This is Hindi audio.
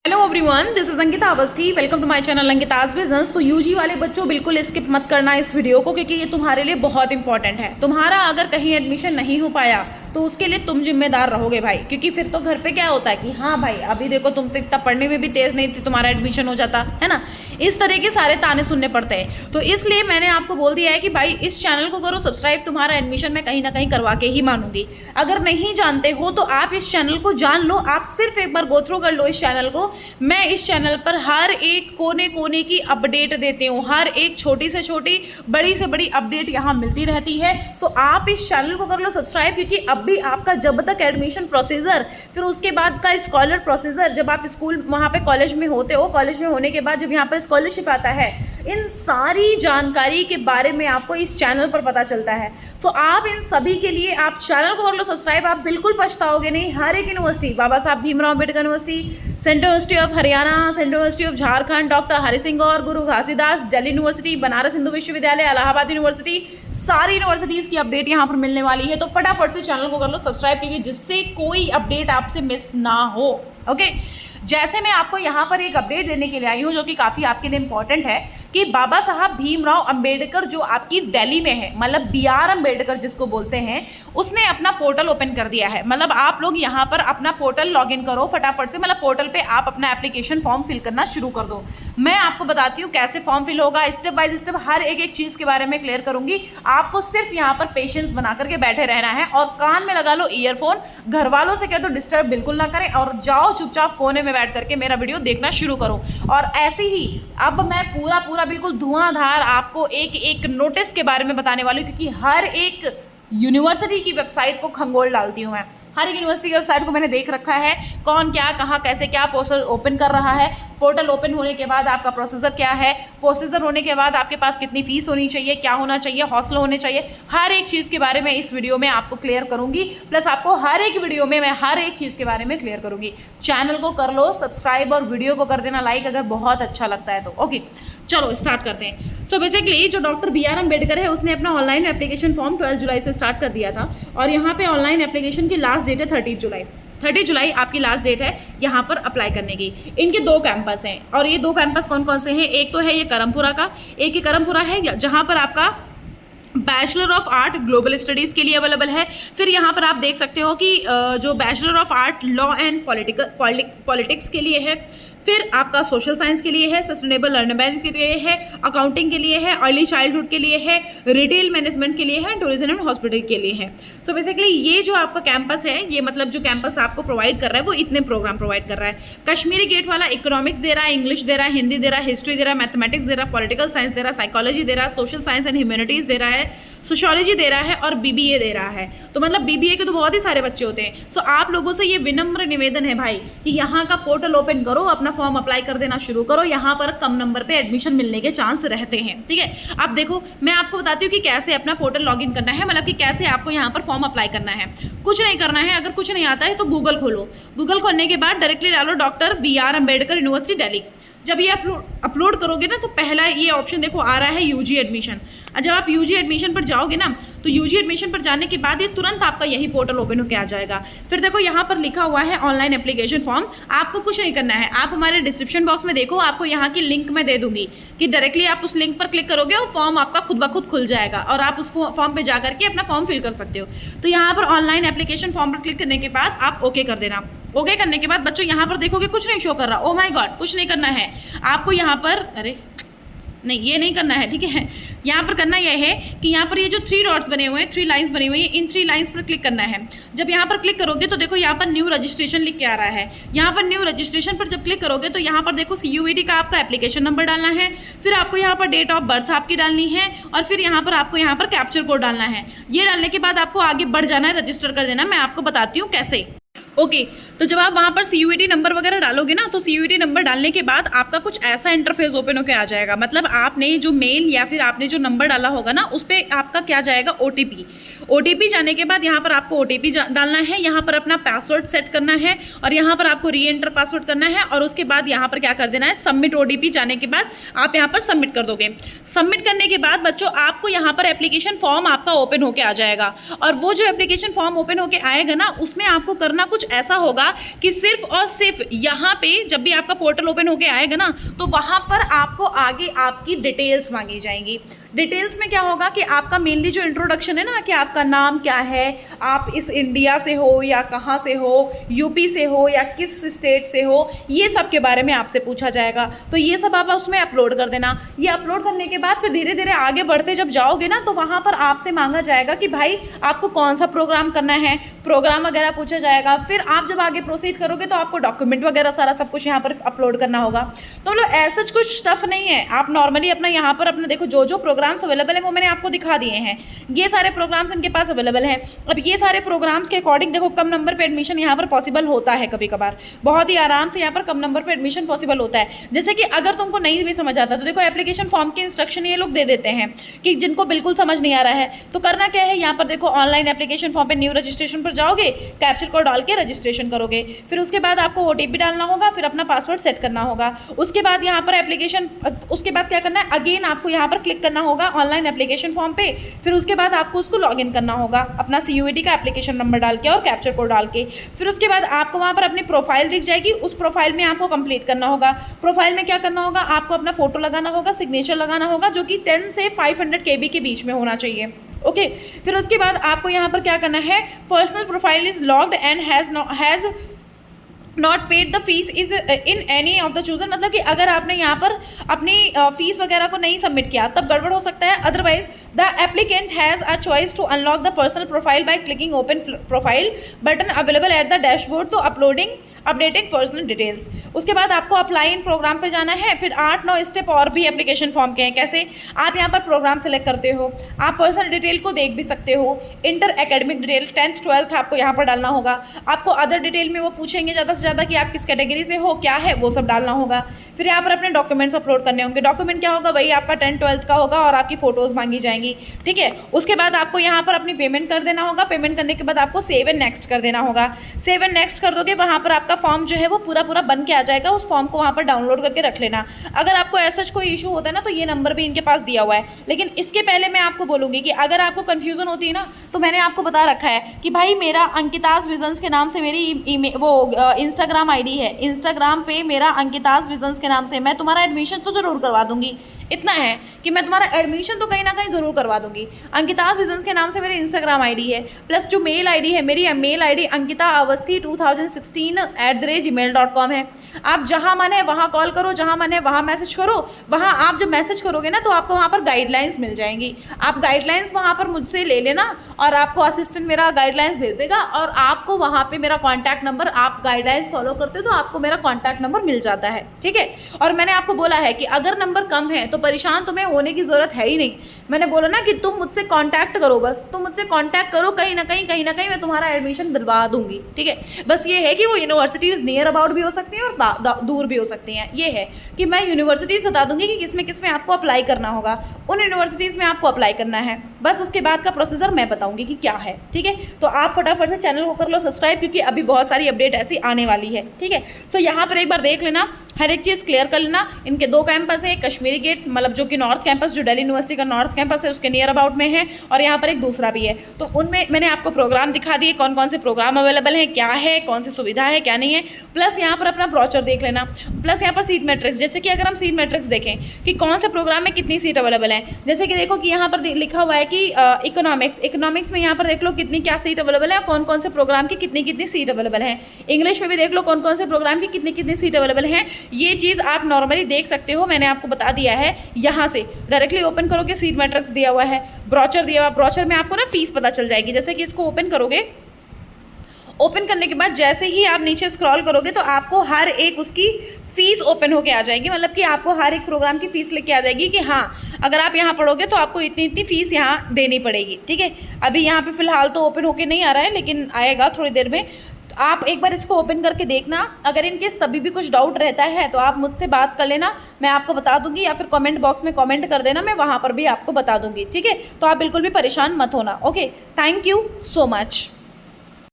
Hello everyone, this is Ankita Awasthi. Welcome to my channel Ankita's business. तो यूजी वाले बच्चों बिल्कुल स्किप मत करना इस वीडियो को, क्योंकि ये तुम्हारे लिए बहुत इंपॉर्टेंट है। तुम्हारा अगर कहीं एडमिशन नहीं हो पाया तो उसके लिए तुम जिम्मेदार रहोगे भाई, क्योंकि फिर तो घर पे क्या होता है कि हाँ भाई अभी देखो तुम तो इतना पढ़ने में भी तेज नहीं थी, तुम्हारा एडमिशन हो जाता है ना। इस तरह के सारे ताने सुनने पड़ते हैं। तो इसलिए मैंने आपको बोल दिया है कि भाई इस चैनल को करो सब्सक्राइब, तुम्हारा एडमिशन मैं कहीं ना कहीं करवा के ही मानूंगी। अगर नहीं जानते हो तो आप इस चैनल को जान लो, आप सिर्फ एक बार गो थ्रू कर लो इस चैनल को। मैं इस चैनल पर हर एक कोने कोने की अपडेट देती हूँ, हर एक छोटी से छोटी बड़ी से बड़ी अपडेट यहाँ मिलती रहती है। सो आप इस चैनल को कर लो सब्सक्राइब, क्योंकि अब भी आपका जब तक एडमिशन प्रोसीजर, फिर उसके बाद का स्कॉलर प्रोसीजर, जब आप स्कूल वहाँ पे कॉलेज में होते हो, कॉलेज में होने के बाद जब यहाँ पर स्कॉलरशिप आता है, इन सारी जानकारी के बारे में आपको इस चैनल पर पता चलता है। तो आप इन सभी के लिए आप चैनल को कर लो सब्सक्राइब, आप बिल्कुल पछताओगे नहीं। हर एक university, Baba Saheb Bhimrao Ambedkar university, central university of Haryana, central university of Jharkhand, doctor Hari Singh और गुरु घासीदास, दिल्ली यूनिवर्सिटी, बनारस हिंदू विश्वविद्यालय, इलाहाबाद यूनिवर्सिटी, सारी यूनिवर्सिटीज़ की अपडेट यहाँ पर मिलने वाली है। तो फटाफट से चैनल को कर लो सब्सक्राइब, क्योंकि जिससे कोई अपडेट आपसे मिस ना हो। ओके, जैसे मैं आपको यहाँ पर एक अपडेट देने के लिए आई हूँ जो कि काफ़ी आपके लिए इंपॉर्टेंट है, कि बाबा साहब भीमराव अंबेडकर जो आपकी दिल्ली में है, मतलब BR अंबेडकर जिसको बोलते हैं, उसने अपना पोर्टल ओपन कर दिया है। मतलब आप लोग यहाँ पर अपना पोर्टल लॉगिन करो फटाफट से, मतलब पोर्टल पे आप अपना एप्लीकेशन फॉर्म फिल करना शुरू कर दो। मैं आपको बताती हूँ कैसे फॉर्म फिल होगा, स्टेप बाय स्टेप हर एक चीज़ के बारे में क्लियर करूंगी। आपको सिर्फ यहाँ पर पेशेंस बना करके बैठे रहना है और कान में लगा लो ईयरफोन। घर वालों से कह दो डिस्टर्ब बिल्कुल ना करें और जाओ चुपचाप कोने में बैठ करके मेरा वीडियो देखना शुरू करो। और ऐसे ही अब मैं पूरा बिल्कुल धुआंधार आपको एक एक नोटिस के बारे में बताने वाली हूँ, क्योंकि हर एक यूनिवर्सिटी की वेबसाइट को खंगोल डालती हूँ मैं। हर एक यूनिवर्सिटी की वेबसाइट को मैंने देख रखा है, कौन क्या कहाँ कैसे क्या पोर्टल ओपन कर रहा है, पोर्टल ओपन होने के बाद आपका प्रोसीजर क्या है, प्रोसीजर होने के बाद आपके पास कितनी फीस होनी चाहिए, क्या होना चाहिए, हॉस्टल होने चाहिए, हर एक चीज़ के बारे में इस वीडियो में आपको क्लियर करूंगी। प्लस आपको हर एक वीडियो में मैं हर एक चीज़ के बारे में क्लियर करूंगी। चैनल को कर लो सब्सक्राइब और वीडियो को कर देना लाइक अगर बहुत अच्छा लगता है तो। ओके, चलो स्टार्ट करते हैं। सो बेसिकली जो डॉक्टर BR अंबेडकर है उसने अपना ऑनलाइन एप्लीकेशन फॉर्म 12 जुलाई से स्टार्ट कर दिया था, और यहाँ पे ऑनलाइन एप्लीकेशन की लास्ट डेट है 30 जुलाई। 30 जुलाई आपकी लास्ट डेट है यहाँ पर अप्लाई करने की। इनके 2 कैंपस हैं, और ये 2 कैंपस कौन कौन से हैं? एक तो है ये करमपुरा का, एक ये करमपुरा है जहाँ पर आपका bachelor of art global studies के लिए अवेलेबल है। फिर यहाँ पर आप देख सकते हो कि जो bachelor of art law and politics के लिए है, फिर आपका सोशल साइंस के लिए है, सस्टेनेबल लर्नेबिलिटी के लिए है, अकाउंटिंग के लिए है, अर्ली चाइल्डहुड के लिए है, रिटेल मैनेजमेंट के लिए है, टूरिज्म एंड हॉस्पिटल के लिए है। सो बेसिकली ये जो आपका कैंपस है, ये मतलब जो कैंपस आपको प्रोवाइड कर रहा है वो इतने प्रोग्राम प्रोवाइड कर रहा है। कश्मीरी गेट वाला इकोनॉमिक्स दे रहा है, इंग्लिश दे रहा है, हिंदी दे रहा है, हिस्ट्री दे रहा है, मैथमेटिक्स दे रहा है, पॉलिटिकल साइंस दे रहा है, साइकोलॉजी दे रहा है, सोशल साइंस एंड ह्यूमैनिटीज़ दे रहा है, सोशियोलॉजी दे रहा है और BBA दे रहा है। तो मतलब BBA के तो बहुत ही सारे बच्चे होते हैं। सो आप लोगों से ये विनम्र निवेदन है भाई कि यहाँ का पोर्टल ओपन करो, अपना फॉर्म अप्लाई कर देना शुरू करो। यहाँ पर कम नंबर पे एडमिशन मिलने के चांस रहते हैं, ठीक है। अब देखो मैं आपको बताती हूँ कि कैसे अपना पोर्टल लॉगिन करना है, मतलब कि कैसे आपको यहाँ पर फॉर्म अप्लाई करना है। कुछ नहीं करना है, अगर कुछ नहीं आता है तो गूगल खोलो। गूगल खोलने के बाद डायरेक्टली डालो doctor BR Ambedkar university Delhi. जब ये अपलोड करोगे ना तो पहला ये ऑप्शन देखो आ रहा है UG एडमिशन। जब आप UG एडमिशन पर जाओगे ना तो UG एडमिशन पर जाने के बाद ये तुरंत आपका यही पोर्टल ओपन होकर आ जाएगा। फिर देखो यहाँ पर लिखा हुआ है ऑनलाइन एप्लीकेशन फॉर्म। आपको कुछ नहीं करना है, आप हमारे डिस्क्रिप्शन बॉक्स में देखो, आपको यहाँ की लिंक मैं दे दूंगी कि डायरेक्टली आप उस लिंक पर क्लिक करोगे और फॉर्म आपका खुद ब खुद खुल जाएगा और आप उस फॉर्म पर जा करके अपना फॉर्म फिल कर सकते हो। तो यहाँ पर ऑनलाइन एप्लीकेशन फॉर्म पर क्लिक करने के बाद आप ओके कर देना। ओके करने के बाद बच्चों यहाँ पर देखोगे कुछ नहीं शो कर रहा। ओ माय गॉड, कुछ नहीं करना है आपको यहाँ पर, अरे नहीं ये नहीं करना है, ठीक है। यहाँ पर करना यह है कि यहाँ पर ये जो 3 डॉट्स बने हुए हैं, 3 लाइंस बनी हुई हैं, इन 3 लाइंस पर क्लिक करना है। जब यहाँ पर क्लिक करोगे तो देखो यहाँ पर न्यू रजिस्ट्रेशन लिख के आ रहा है। यहाँ पर न्यू रजिस्ट्रेशन पर जब क्लिक करोगे तो यहाँ पर देखो CUET का आपका एप्लीकेशन नंबर डालना है, फिर आपको यहाँ पर डेट ऑफ बर्थ आपकी डालनी है, और फिर यहाँ पर आपको यहाँ पर कैप्चर कोड डालना है। ये डालने के बाद आपको आगे बढ़ जाना है, रजिस्टर कर देना। मैं आपको बताती हूँ कैसे। ओके, तो जब आप वहाँ पर CUET नंबर वगैरह डालोगे ना तो CUET नंबर डालने के बाद आपका कुछ ऐसा इंटरफेस ओपन होकर आ जाएगा। मतलब आपने जो मेल या फिर आपने जो नंबर डाला होगा ना उस पर आपका क्या जाएगा OTP। OTP जाने के बाद यहाँ पर आपको OTP डालना है, यहाँ पर अपना पासवर्ड सेट करना है और यहाँ पर आपको री एंटर पासवर्ड करना है और उसके बाद यहाँ पर क्या कर देना है, सबमिट OTP जाने के बाद आप यहाँ पर सबमिट कर दोगे। सबमिट करने के बाद बच्चों आपको यहाँ पर एप्लीकेशन फॉर्म आपका ओपन होके आ जाएगा और वो जो एप्लीकेशन फॉर्म ओपन होके आएगा ना, उसमें आपको करना कुछ ऐसा होगा कि सिर्फ और सिर्फ यहाँ पे जब भी आपका पोर्टल ओपन होके आएगा ना, तो वहाँ पर आपको आगे आपकी डिटेल्स मांगी जाएंगी। डिटेल्स में क्या होगा कि आपका मेनली जो इंट्रोडक्शन है ना, कि आपका नाम क्या है, आप इस इंडिया से हो या कहाँ से हो, यूपी से हो या किस स्टेट से हो, ये सब के बारे में आपसे पूछा जाएगा। तो ये सब आप उसमें अपलोड कर देना। ये अपलोड करने के बाद फिर धीरे धीरे आगे बढ़ते जब जाओगे ना, तो वहाँ पर आपसे मांगा जाएगा कि भाई आपको कौन सा प्रोग्राम करना है, प्रोग्राम वगैरह पूछा जाएगा। फिर आप जब आगे प्रोसीड करोगे तो आपको डॉक्यूमेंट वगैरह सारा सब कुछ यहाँ पर अपलोड करना होगा। तो मतलब ऐसा कुछ टफ नहीं है। आप नॉर्मली अपना यहाँ पर अपना देखो, जो जो प्रोग्राम्स अवेलेबल है वो मैंने आपको दिखा दिए हैं। ये सारे प्रोग्राम्स इनके पास अवेलेबल हैं। अब ये सारे प्रोग्राम्स के अकॉर्डिंग देखो कम नंबर पे एडमिशन यहाँ पर पॉसिबल होता है, कभी कभार बहुत ही आराम से यहाँ पर कम नंबर पे एडमिशन पॉसिबल होता है। जैसे कि अगर तुमको नहीं भी समझ आता तो देखो एप्लीकेशन फॉर्म के इंस्ट्रक्शन ये लोग दे देते हैं कि जिनको बिल्कुल समझ नहीं आ रहा है तो करना क्या है, यहाँ पर देखो ऑनलाइन एप्लीकेशन फॉर्म पे न्यू रजिस्ट्रेशन पर जाओगे, कैप्चर कोड डाल के रजिस्ट्रेशन करोगे, फिर उसके बाद आपको OTP डालना होगा, फिर अपना पासवर्ड सेट करना होगा। उसके बाद यहाँ पर एप्लीकेशन, उसके बाद क्या करना है, अगेन आपको यहाँ पर क्लिक करना होगा ऑनलाइन एप्लीकेशन फॉर्म पे। फिर उसके बाद आपको उसको लॉगिन करना होगा अपना CUET का एप्लीकेशन नंबर डाल के और कैप्चर कोड डाल के। फिर उसके बाद आपको वहाँ पर अपनी प्रोफाइल दिख जाएगी, उस प्रोफाइल में आपको कंप्लीट करना होगा। प्रोफाइल में क्या करना होगा, आपको अपना फोटो लगाना होगा, सिग्नेचर लगाना होगा, जो कि 10 से 500 KB के बीच में होना चाहिए। ओके फिर उसके बाद आपको यहाँ पर क्या करना है, personal profile is logged and has not paid the fees is in any of the chosen. मतलब कि अगर आपने यहाँ पर अपनी फीस वगैरह को नहीं सबमिट किया तब गड़बड़ हो सकता है। Otherwise the applicant has a choice to unlock the personal profile by clicking open profile button available at the dashboard to updating personal details. उसके बाद आपको अप्लाई इन प्रोग्राम पे जाना है। फिर 8-9 स्टेप और भी एप्लीकेशन फॉर्म के हैं। कैसे, आप यहाँ पर प्रोग्राम सेलेक्ट करते हो, आप पर्सनल डिटेल को देख भी सकते हो, inter academic detail 10th 12th आपको यहाँ पर डालना होगा। आपको अदर डिटेल में वो पूछेंगे ज़्यादा से ज़्यादा कि आप किस कैटेगरी से हो, क्या है, वो सब डालना होगा। फिर यहाँ पर अपने डॉक्यूमेंट्स अपलोड करने होंगे। डॉक्यूमेंट क्या होगा भाई, आपका 10th 12th का होगा और आपकी फ़ोटोज़ मांगी जाएंगी, ठीक है। उसके बाद आपको यहाँ पर अपनी पेमेंट कर देना होगा। पेमेंट करने के बाद आपको सेव एंड नेक्स्ट कर देना होगा। सेव एंड नेक्स्ट कर दोगे, वहाँ पर आपका फॉर्म जो है वो पूरा बन के आ जाएगा। उस फॉर्म को वहाँ पर डाउनलोड करके रख लेना। अगर आपको ऐसा कोई इशू होता है ना, तो ये नंबर भी इनके पास दिया हुआ है। लेकिन इसके पहले मैं आपको बोलूँगी कि अगर आपको कन्फ्यूज़न होती है ना, तो मैंने आपको बता रखा है कि भाई मेरा अंकिताज विजन्स के नाम से मेरी इंस्टाग्राम ID है। इंस्टाग्राम पे मेरा अंकिताज विजन्स के नाम से मैं तुम्हारा एडमिशन तो ज़रूर करवा दूंगी। इतना है कि मैं तुम्हारा एडमिशन तो कहीं ना कहीं ज़रूर करवा दूंगी। अंकिताज विजन्स के नाम से मेरी इंस्टाग्राम ID है, प्लस जो मेल ID है मेरी मेल ID ankita2016@gmail.com है। आप जहाँ मन है वहाँ कॉल करो, जहाँ मन है वहाँ मैसेज करो। वहाँ आप जब मैसेज करोगे ना, तो आपको वहाँ पर गाइडलाइंस मिल जाएंगी। आप गाइडलाइंस वहाँ पर मुझसे ले लेना और आपको असिस्टेंट मेरा गाइडलाइंस भेज देगा और आपको वहाँ पे मेरा कॉन्टैक्ट नंबर, आप गाइडलाइंस फॉलो करते हो तो आपको मेरा कॉन्टैक्ट नंबर मिल जाता है, ठीक है। और मैंने आपको बोला है कि अगर नंबर कम है तो परेशान तुम्हें होने की ज़रूरत है ही नहीं। मैंने बोला ना कि तुम मुझसे कॉन्टैक्ट करो, बस तुम मुझसे कॉन्टैक्ट करो, कहीं ना कहीं मैं तुम्हारा एडमिशन दिलवा दूंगी, ठीक है। बस ये है कि वो यूनिवर्सिटीज़ नियर अबाउट भी हो सकती हैं और दूर भी हो सकती हैं। ये है कि मैं यूनिवर्सिटीज़ बता दूंगी कि किसमें आपको अप्लाई करना होगा, उन यूनिवर्सिटीज़ में आपको अप्लाई करना है। बस उसके बाद का प्रोसीजर मैं बताऊंगी कि क्या है, ठीक है। तो आप फटाफट से चैनल को कर लो सब्सक्राइब, क्योंकि अभी बहुत सारी अपडेट ऐसी आने वाली है, ठीक है। सो यहाँ पर एक बार देख लेना, हर एक चीज़ क्लियर कर लेना। इनके 2 कैंपस है, कश्मीरी गेट मतलब जो कि नॉर्थ कैंपस, जो दिल्ली यूनिवर्सिटी का नॉर्थ कैंपस है उसके नियर अबाउट में है, और यहाँ पर एक दूसरा भी है। तो उनमें मैंने आपको प्रोग्राम दिखा दिए, कौन कौन से प्रोग्राम अवेलेबल हैं, क्या है, कौन सी सुविधा है, क्या नहीं है। प्लस यहाँ पर अपना ब्रोचर देख लेना, प्लस यहाँ पर सीट मैट्रिक्स। जैसे कि अगर हम सीट मैट्रिक्स देखें कि कौन से प्रोग्राम में कितनी सीट अवेलेबल है, जैसे कि देखो कि यहाँ पर लिखा हुआ है कि इकोनॉमिक्स में यहाँ पर देख लो कितनी क्या सीट अवेलेबल है, कौन कौन से प्रोग्राम की कितनी सीट अवेलेबल है। इंग्लिश में भी देख लो कौन कौन से प्रोग्राम की कितनी सीट अवेलेबल है। ये चीज़ आप नॉर्मली देख सकते हो, मैंने आपको बता दिया है। यहाँ से डायरेक्टली ओपन करोगे, सीट मैट्रिक्स दिया हुआ है, ब्रोचर दिया हुआ, ब्रोचर में आपको ना फीस पता चल जाएगी। जैसे कि इसको ओपन करोगे, ओपन करने के बाद जैसे ही आप नीचे स्क्रॉल करोगे तो आपको हर एक उसकी फीस ओपन होके आ जाएगी। मतलब कि आपको हर एक प्रोग्राम की फ़ीस लेके आ जाएगी कि हाँ अगर आप यहाँ पढ़ोगे तो आपको इतनी फ़ीस यहाँ देनी पड़ेगी, ठीक है। अभी यहाँ पे फ़िलहाल तो ओपन होके नहीं आ रहा है, लेकिन आएगा थोड़ी देर में। आप एक बार इसको ओपन करके देखना। अगर इनकेस तभी भी कुछ डाउट रहता है तो आप मुझसे बात कर लेना, मैं आपको बता दूंगी, या फिर कमेंट बॉक्स में कमेंट कर देना, मैं वहाँ पर भी आपको बता दूंगी। ठीक है, तो आप बिल्कुल भी परेशान मत होना। Okay, thank you so much.